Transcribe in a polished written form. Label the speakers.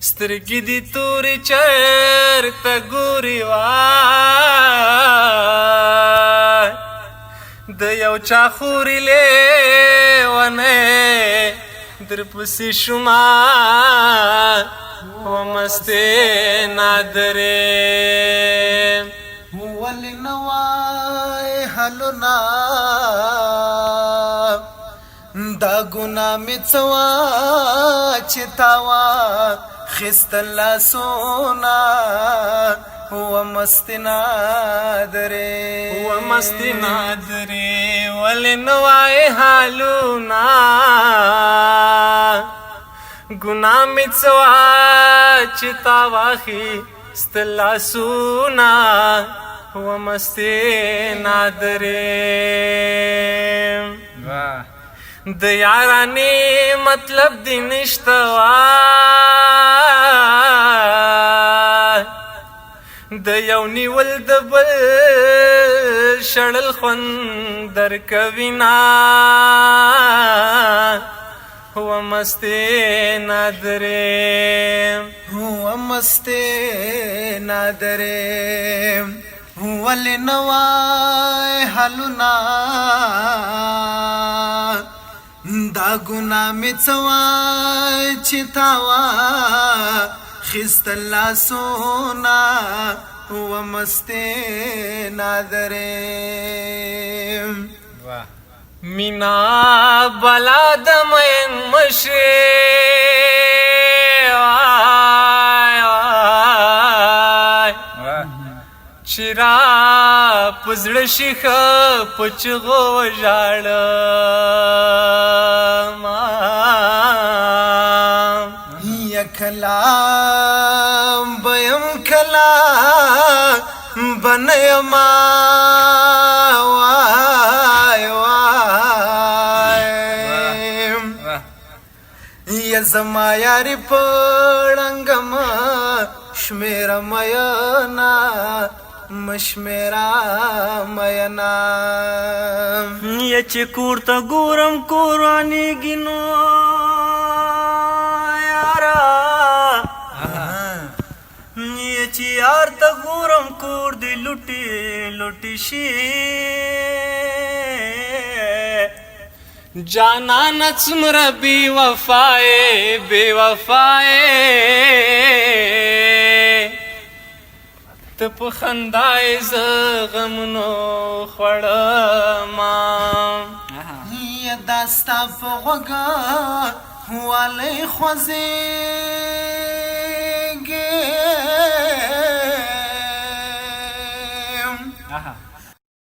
Speaker 1: سترګې دي تورې چرته ګوري وای د یو چا خورې لیونی در پسې شوما ومستې نادرې
Speaker 2: ولې نه وای حلونه دا ګناه مې څه وه چې تا واخیستل لاسونه ومستې نادرې
Speaker 1: ولې نه وای حالونه ګناه مې څه وه چې تا واخیستل لاسونه ومستې نادرې د یارانې مطلب دې نشته وای د یو نیول د بل شړل خوند درکوي نه ومستې
Speaker 2: نادرې ولې نه وای حلونه دا ګناه مې څه وای چې تا واخیستل لاسونه ومستې نادرې
Speaker 1: مینا بلا د مین مشرې چې را په زړه شي ښه په چغو وژاړم
Speaker 2: یا کله به یم کله به نه یمه وای یا زما یارې په ړنګمه شمېره مینا مشمېره مینا
Speaker 3: یا چې کور ته ګورم کورانېږي نو یاره یا چې یار ته ګورم کور دې لوټي لوټي شي
Speaker 1: جانانه څومره بې وفایې ته په خندا یې زه غمونو خوړمه
Speaker 2: یا دا ستا په غوږه والی خوځېږي